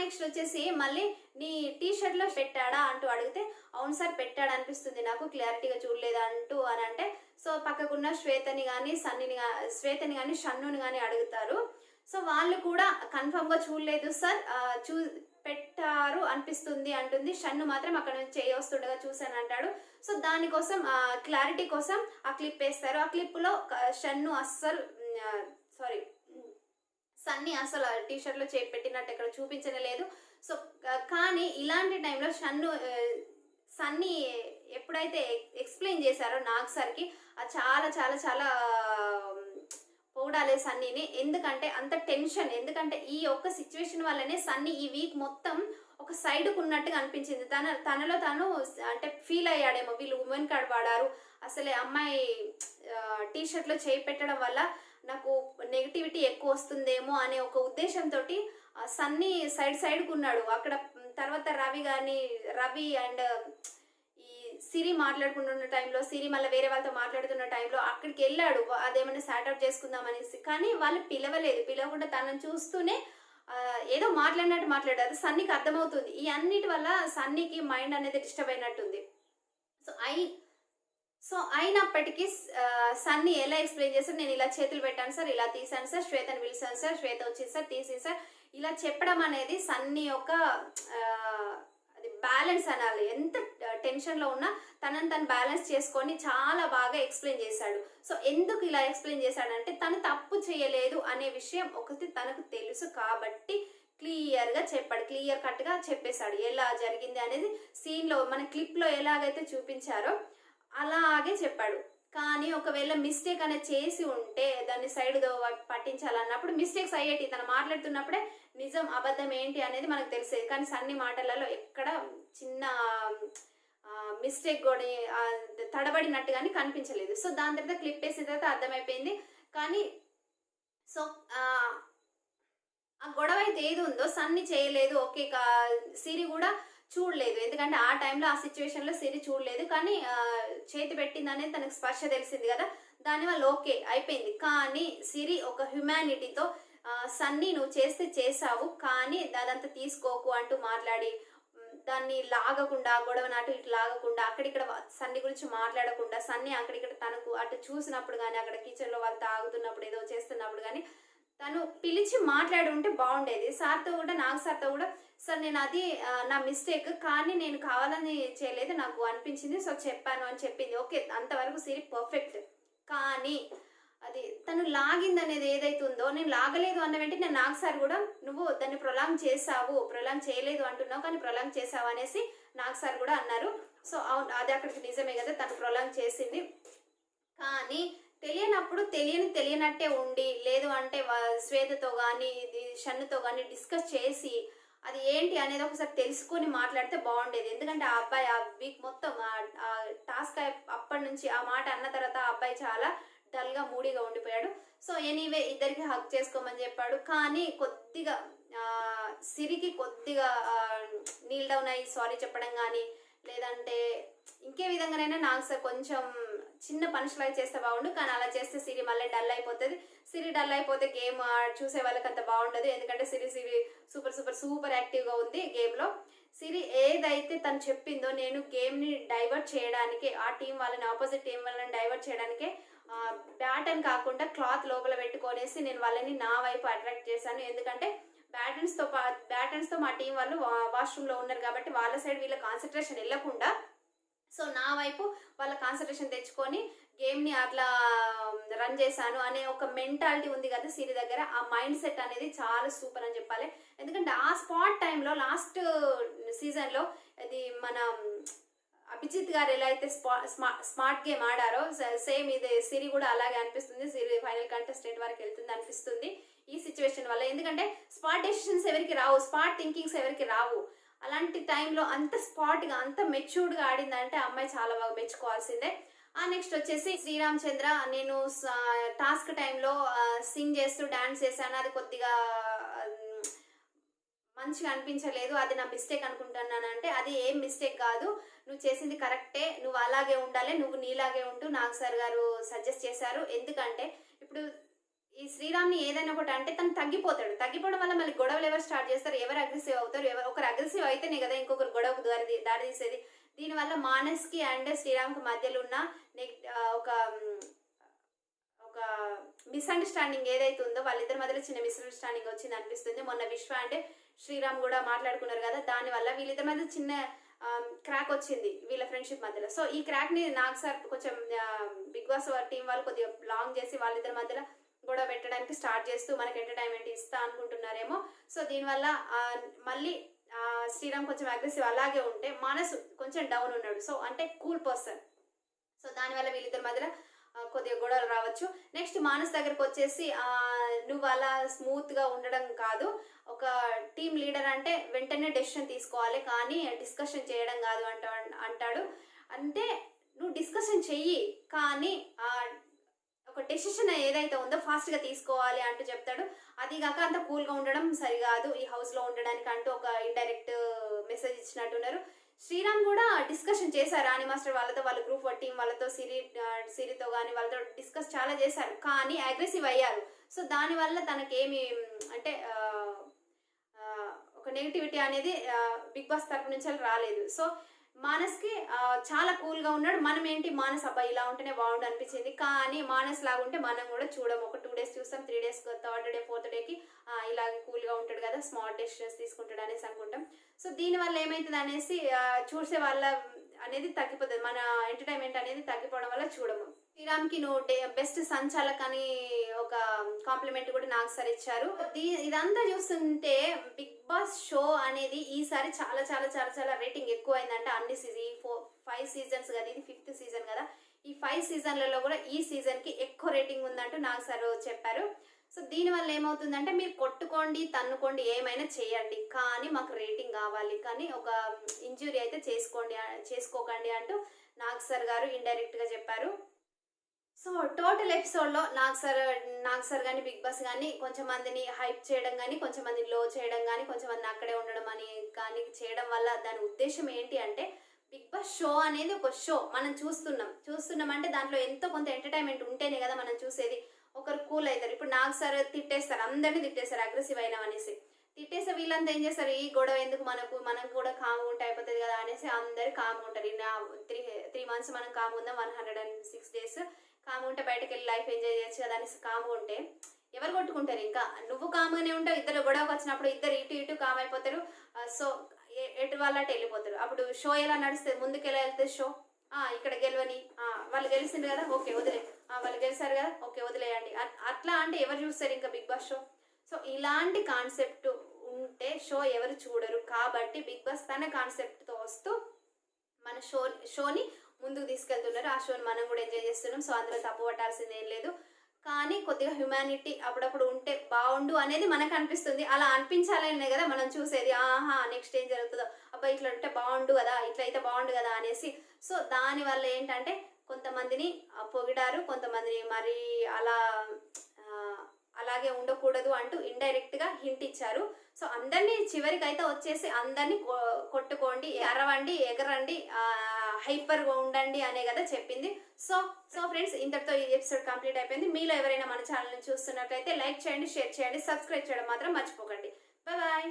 నెక్స్ట్ వచ్చేసి మళ్ళీ నీ టీషర్ట్లో పెట్టాడా అంటూ అడిగితే, అవును సార్ పెట్టాడు అనిపిస్తుంది నాకు, క్లారిటీగా చూడలేదు అంటూ అని అంటే, సో పక్కకున్న శ్వేతని కానీ షన్నుని కానీ అడుగుతారు. సో వాళ్ళు కూడా కన్ఫర్మ్గా చూడలేదు సార్, పెట్టారు అనిపిస్తుంది అంటుంది. షన్ను మాత్రం అక్కడ నుంచి చేయి వస్తుండగా చూశాను అంటాడు. సో దానికోసం క్లారిటీ కోసం ఆ క్లిప్ వేస్తారు. ఆ క్లిప్లో షన్ను సన్నీ అసలు టీ షర్ట్లో చేయి పెట్టినట్టు ఎక్కడ చూపించనే లేదు. సో కానీ ఇలాంటి టైంలో సన్నీ ఎప్పుడైతే ఎక్స్ప్లెయిన్ చేశారో నాగ్ సార్కి, అది చాలా చాలా చాలా పొగడాలి సన్నీని. ఎందుకంటే అంత టెన్షన్, ఎందుకంటే ఈ ఒక్క సిచ్యువేషన్ వల్లనే సన్నీ ఈ వీక్ మొత్తం ఒక సైడ్కు ఉన్నట్టుగా అనిపించింది. తనలో తాను అంటే ఫీల్ అయ్యాడేమో, వీళ్ళు ఉమెన్ కార్డ్ వాడారు, అసలే అమ్మాయి టీ షర్ట్లో చేయి పెట్టడం వల్ల నాకు నెగిటివిటీ ఎక్కువ వస్తుందేమో అనే ఒక ఉద్దేశంతో సన్నీ సైడ్కు ఉన్నాడు. అక్కడ తర్వాత రవి అండ్ ఈ సిరి మాట్లాడుకుంటున్న టైంలో, సిరి మళ్ళీ వేరే వాళ్ళతో మాట్లాడుతున్న టైంలో అక్కడికి వెళ్ళాడు, అదేమన్నా సార్ట్అవుట్ చేసుకుందాం అనేసి. కానీ వాళ్ళు పిలవకుండా తనను చూస్తూనే ఏదో మాట్లాడినట్టు మాట్లాడారు. సన్నీకి అర్థమవుతుంది. ఈ అన్నిటి వల్ల సన్నీకి మైండ్ అనేది డిస్టర్బ్ అయినట్టుంది. సో అయినప్పటికీ సన్నీ ఎలా ఎక్స్ప్లెయిన్ చేస్తారు, నేను ఇలా చేతులు పెట్టాను సార్, ఇలా తీసాను సార్, శ్వేతను పిలిచాను సార్, శ్వేత వచ్చింది సార్, తీసింది సార్, ఇలా చెప్పడం అనేది సన్నీ యొక్క అది బ్యాలెన్స్ అనాలి. ఎంత టెన్షన్లో ఉన్నా తనని తను బ్యాలెన్స్ చేసుకొని చాలా బాగా ఎక్స్ప్లెయిన్ చేశాడు. సో ఎందుకు ఇలా ఎక్స్ప్లెయిన్ చేశాడంటే తను తప్పు చేయలేదు అనే విషయం ఒకటి తనకు తెలుసు కాబట్టి క్లియర్గా చెప్పాడు, క్లియర్ కట్గా చెప్పేశాడు ఎలా జరిగింది అనేది. సీన్లో మన క్లిప్లో ఎలాగైతే చూపించారో అలాగే చెప్పాడు. కానీ ఒకవేళ మిస్టేక్ అనేది చేసి ఉంటే దాన్ని సైడ్ పట్టించాలన్నప్పుడు మిస్టేక్స్ అయ్యేటి, తను మాట్లాడుతున్నప్పుడే నిజం అబద్ధం ఏంటి అనేది మనకు తెలిసేది. కానీ సన్ని మాటలలో ఎక్కడ చిన్న మిస్టేక్ కూడా తడబడినట్టుగానే కనిపించలేదు. సో దాని తర్వాత క్లిప్ వేసిన తర్వాత అర్థమైపోయింది. కానీ సో ఆ గొడవ అయితే ఏది ఉందో సన్ని చేయలేదు, ఓకే. సిరి కూడా చూడలేదు, ఎందుకంటే ఆ టైంలో ఆ సిచ్యువేషన్లో సిరి చూడలేదు. కానీ చేతి పెట్టిందనేది తనకు స్పర్శ తెలిసింది కదా, దానివల్ల ఓకే అయిపోయింది. కానీ సిరి ఒక హ్యుమానిటీతో సన్నీ నువ్వు చేస్తే చేసావు, కానీ అదంతా తీసుకోకు అంటూ మాట్లాడి దాన్ని లాగకుండా, గొడవ నాటు ఇటు లాగకుండా, అక్కడిక్కడ సన్నీ గురించి మాట్లాడకుండా, సన్నీ అక్కడిక్కడ తనకు అటు చూసినప్పుడు కానీ, అక్కడ కిచెన్లో వాళ్ళు తాగుతున్నప్పుడు ఏదో చేస్తున్నప్పుడు కానీ తను పిలిచి మాట్లాడి ఉంటే బాగుండేది. సార్తో కూడా, నాగ్ సార్తో కూడా, సార్ నేను అది నా మిస్టేక్, కానీ నేను కావాలని చేయలేదు, నాకు అనిపించింది, సో చెప్పాను అని చెప్పింది. ఓకే, అంతవరకు సిరి పర్ఫెక్ట్. కానీ అది తను లాగింది అనేది ఏదైతే ఉందో, నేను లాగలేదు అన్న వెంటనే నాగ్ సార్ కూడా నువ్వు దాన్ని ప్రొలాంగ్ చేయలేదు అంటున్నావు, కానీ ప్రొలాంగ్ చేసావు అనేసి నాగ్ సార్ కూడా అన్నారు. సో అవును, అది అక్కడికి నిజమే కదా, తను ప్రొలాంగ్ చేసింది. కానీ తెలియనప్పుడు తెలియనట్టే ఉండి, లేదు అంటే శ్వేతతో కానీ షన్నుతో కానీ డిస్కస్ చేసి అది ఏంటి అనేది ఒకసారి తెలుసుకొని మాట్లాడితే బాగుండేది. ఎందుకంటే ఆ అబ్బాయి ఆ వీక్ మొత్తం ఆ టాస్క్ అప్పటి నుంచి ఆ మాట అన్న తర్వాత ఆ అబ్బాయి చాలా డల్గా మూడీగా ఉండిపోయాడు. సో ఎనీవే ఇద్దరికి హక్ చేసుకోమని చెప్పాడు. కానీ కొద్దిగా సిరికి కొద్దిగా నీల్ డౌన్ అయ్యి సారీ చెప్పడం కానీ, లేదంటే ఇంకే విధంగానైనా నాకు సార్ కొంచెం చిన్న పనిష్మెంట్ చేస్తే బాగుండు. కానీ అలా చేస్తే సిరి మళ్ళీ డల్ అయిపోతుంది. సిరి డల్ అయిపోతే గేమ్ చూసే వాళ్ళకి అంత బాగుండదు. ఎందుకంటే సిరి సూపర్ యాక్టివ్గా ఉంది గేమ్లో. సిరి ఏదైతే తను చెప్పిందో, నేను గేమ్ని డైవర్ట్ చేయడానికి, ఆ టీం వాళ్ళని, ఆపోజిట్ టీం వాళ్ళని డైవర్ట్ చేయడానికే బ్యాట్ అని కాకుండా క్లాత్ లోపల పెట్టుకొనేసి నేను వాళ్ళని నా వైపు అట్రాక్ట్ చేశాను. ఎందుకంటే బ్యాటర్స్తో మా టీం వాళ్ళు వాష్రూమ్లో ఉన్నారు కాబట్టి వాళ్ళ సైడ్ వీళ్ళ కాన్సన్ట్రేషన్ వెళ్ళకుండా, సో నా వైపు వాళ్ళ కాన్సన్ట్రేషన్ తెచ్చుకొని గేమ్ని అట్లా రన్ చేశాను అనే ఒక మెంటాలిటీ ఉంది కదా సిరి దగ్గర. ఆ మైండ్ సెట్ అనేది చాలా సూపర్ అని చెప్పాలి. ఎందుకంటే ఆ స్పాట్ టైంలో లాస్ట్ సీజన్లో అది మన అభిజిత్ గారు ఎలా అయితే స్మార్ట్ గేమ్ ఆడారో, సేమ్ ఇది సిరి కూడా అలాగే అనిపిస్తుంది. సిరి ఫైనల్ కంటెస్టెంట్ వరకు వెళ్తుంది అనిపిస్తుంది ఈ సిచ్యువేషన్ వల్ల. ఎందుకంటే స్పాట్ డెసిషన్స్ ఎవరికి రావు, స్పాట్ థింకింగ్స్ ఎవరికి రావు. అలాంటి టైంలో అంత స్పాట్గా, అంత మెచ్యూర్డ్గా ఆడిందంటే అమ్మాయి చాలా బాగా మెచ్చుకోవాల్సిందే. నెక్స్ట్ వచ్చేసి శ్రీరామ్ చంద్ర, నేను టాస్క్ టైంలో సింగ్ చేస్తూ డాన్స్ చేశాను, అది కొద్దిగా మంచిగా అనిపించలేదు, అది నా మిస్టేక్ అనుకుంటున్నాను అంటే అది ఏం మిస్టేక్ కాదు, నువ్వు చేసింది కరెక్టే, నువ్వు అలాగే ఉండాలి, నువ్వు నీలాగే ఉంటూ నాగ్ సార్ గారు సజెస్ట్ చేశారు. ఎందుకంటే ఇప్పుడు ఈ శ్రీరామ్ని ఏదైనా ఒకటి అంటే తను తగ్గిపోవడం వల్ల మళ్ళీ గొడవలు ఎవరు స్టార్ట్ చేస్తారు, ఎవరు అగ్రెసివ్ అవుతారు, ఒకరు అగ్రెసివ్ అయితేనే కదా ఇంకొకరు గొడవకు దారి తీసేది. దీనివల్ల మానస్కి అండ్ శ్రీరామ్కి మధ్యలో ఉన్న ఒక మిస్అండర్స్టాండింగ్ ఏదైతే ఉందో, వాళ్ళిద్దరి మధ్యలో చిన్న మిస్అండర్స్టాండింగ్ వచ్చింది అనిపిస్తుంది. మొన్న విశ్వ అండ్ శ్రీరామ్ కూడా మాట్లాడుకున్నారు కదా, దానివల్ల వీళ్ళిద్దరి మధ్య చిన్న క్రాక్ వచ్చింది వీళ్ళ ఫ్రెండ్షిప్ మధ్యలో. సో ఈ క్రాక్ని నాగ్ సార్ కొంచెం బిగ్ బాస్ టీం వాళ్ళు కొద్దిగా లాంగ్ చేసి వాళ్ళిద్దరి మధ్యలో గొడవ పెట్టడానికి స్టార్ట్ చేస్తూ మనకి ఎంటర్టైన్మెంట్ ఇస్తా అనుకుంటున్నారేమో. సో దీనివల్ల మళ్ళీ శ్రీరామ్ కొంచెం అగ్రెసివ్ అలాగే ఉంటే మానస్ కొంచెం డౌన్ ఉన్నాడు. సో అంటే కూల్ పర్సన్. సో దానివల్ల వీళ్ళిద్దరి మధ్యలో కొద్దిగా గొడవలు రావచ్చు. నెక్స్ట్ మానస్ దగ్గరకు వచ్చేసి నువ్వు అలా స్మూత్గా ఉండడం కాదు, ఒక టీమ్ లీడర్ అంటే వెంటనే డెసిషన్ తీసుకోవాలి కానీ డిస్కషన్ చేయడం కాదు అంటాడు. అంటే నువ్వు డిస్కషన్ చెయ్యి కానీ ఒక డెసిషన్ ఏదైతే ఉందో ఫాస్ట్గా తీసుకోవాలి అంటూ చెప్తాడు. అది కాక అంత కూల్గా ఉండడం సరికాదు ఈ హౌస్లో ఉండడానికి అంటూ ఒక ఇండైరెక్ట్ మెసేజ్ ఇచ్చినట్టున్నారు. శ్రీరామ్ కూడా డిస్కషన్ చేశారు రాణి మాస్టర్ వాళ్ళతో, వాళ్ళ గ్రూప్ టీం వాళ్ళతో, సిరితో కానీ వాళ్ళతో డిస్కస్ చాలా చేశారు కానీ అగ్రెసివ్ అయ్యారు. సో దానివల్ల తనకేమి అంటే ఒక నెగిటివిటీ అనేది బిగ్ బాస్ తరపు నుంచి రాలేదు. సో మానస్కి చాలా కూల్గా ఉన్నాడు. మనం ఏంటి మానస్ అబ్బాయి ఇలా ఉంటేనే బాగుండు అనిపించింది కానీ మానస్ లాగా ఉంటే మనం కూడా చూడము. ఒక 2 days చూస్తాం, 3 days, 3rd day 4th dayకి ఇలా కూల్గా ఉంటాడు కదా, స్మార్ట్ డెసిషన్స్ తీసుకుంటాడు అనేసి అనుకుంటాం. సో దీనివల్ల ఏమవుతుంది అనేసి చూసే వాళ్ళ అనేది తగ్గిపోతుంది, మన ఎంటర్టైన్మెంట్ అనేది తగ్గిపోవడం వల్ల చూడము. శ్రీరామ్కి నువ్వు బెస్ట్ సంచాలక్ అని ఒక కాంప్లిమెంట్ కూడా నాకు సార్ ఇచ్చారు. ఇదంతా చూస్తుంటే బిగ్ బాస్ షో అనేది ఈసారి చాలా చాలా చాలా చాలా రేటింగ్ ఎక్కువ అయిందంటే అన్ని సీజన్ 5 seasons కదా, ఇది 5th season కదా, ఈ 5 seasonలలో కూడా ఈ సీజన్కి ఎక్కువ రేటింగ్ ఉందంటూ నాకు సార్ చెప్పారు. సో దీనివల్ల ఏమవుతుందంటే మీరు కొట్టుకోండి, తన్నుకోండి, ఏమైనా చేయండి కానీ మాకు రేటింగ్ కావాలి కానీ ఒక ఇంజురీ అయితే చేసుకోకండి అంటూ నాగ్ సార్ గారు ఇండైరెక్ట్గా చెప్పారు. సో టోటల్ ఎపిసోడ్లో నాగ్ సార్ కానీ బిగ్ బాస్ కానీ కొంచెం మందిని హైప్ చేయడం కానీ, కొంచెం మందిని లో చేయడం కానీ, కొంచెం మందిని అక్కడే ఉండడం అని కానీ చేయడం వల్ల దాని ఉద్దేశం ఏంటి అంటే బిగ్ బాస్ షో అనేది ఒక షో, మనం చూస్తున్నాం అంటే దాంట్లో ఎంతో కొంత ఎంటర్టైన్మెంట్ ఉంటేనే కదా మనం చూసేది. ఒకరు కూల్ అవుతారు. ఇప్పుడు నాగ్ సార్ తిట్టేస్తారు, అందరినీ తిట్టేస్తారు అగ్రెసివ్ అయినాం అనేసి. తిట్టేస్తే వీళ్ళంతా ఏం చేస్తారు, ఈ గొడవ ఎందుకు మనకు కూడా కామ్గా ఉంటే అయిపోతుంది కదా అనేసి అందరు కామ్గా ఉంటారు. 3 months మనం కామ్గా ఉందాం, 106 days కామ్గా ఉంటే బయటకు వెళ్ళి లైఫ్ ఎంజాయ్ చేయొచ్చు కదా అనేసి కామ్గా ఉంటే ఎవరు కొట్టుకుంటారు? ఇంకా నువ్వు కామ్గానే ఉంటావు, ఇద్దరు గొడవకు వచ్చినప్పుడు ఇద్దరు ఇటు కామ్ అయిపోతారు. సో ఎటు వాళ్ళ అటు వెళ్ళిపోతారు. అప్పుడు షో ఎలా నడుస్తుంది, ముందుకు ఎలా వెళ్తుంది షో? ఇక్కడ గెలవని, వాళ్ళు గెలిచింది కదా ఓకే వదిలే, వాళ్ళు గెలిచారు కదా ఓకే వదిలేయండి అట్లా అంటే ఎవరు చూస్తారు ఇంకా బిగ్ బాస్ షో? సో ఇలాంటి కాన్సెప్ట్ ఉంటే షో ఎవరు చూడరు. కాబట్టి బిగ్ బాస్ తన కాన్సెప్ట్తో వస్తూ మన షోని ముందుకు తీసుకెళ్తున్నారు. ఆ షోని మనం కూడా ఎంజాయ్ చేస్తున్నాం. సో అందులో తప్పు పట్టాల్సింది ఏం లేదు కానీ కొద్దిగా హ్యుమానిటీ అప్పుడప్పుడు ఉంటే బాగుండు అనేది మనకు అనిపిస్తుంది. అలా అనిపించాలనే కదా మనం చూసేది. నెక్స్ట్ ఏం జరుగుతుందో, అబ్బాయి ఇట్లా ఉంటే బాగుండు కదా, ఇట్లా అయితే బాగుండు కదా అనేసి. సో దానివల్ల ఏంటంటే కొంతమందిని పొగిడారు, కొంతమందిని మరి అలాగే ఉండకూడదు అంటూ ఇండైరెక్ట్గా హింట్ ఇచ్చారు. సో అందరినీ చివరికి అయితే వచ్చేసి అందరినీ కొట్టుకోండి, అరవండి, ఎగరండి, హైపర్గా ఉండండి అనే కదా చెప్పింది. సో ఫ్రెండ్స్, ఇంతటితో ఈ ఎపిసోడ్ కంప్లీట్ అయిపోయింది. మీలో ఎవరైనా మన ఛానల్ని చూస్తున్నట్లయితే లైక్ చేయండి, షేర్ చేయండి, సబ్స్క్రైబ్ చేయడం మాత్రం మర్చిపోకండి. బాయ్.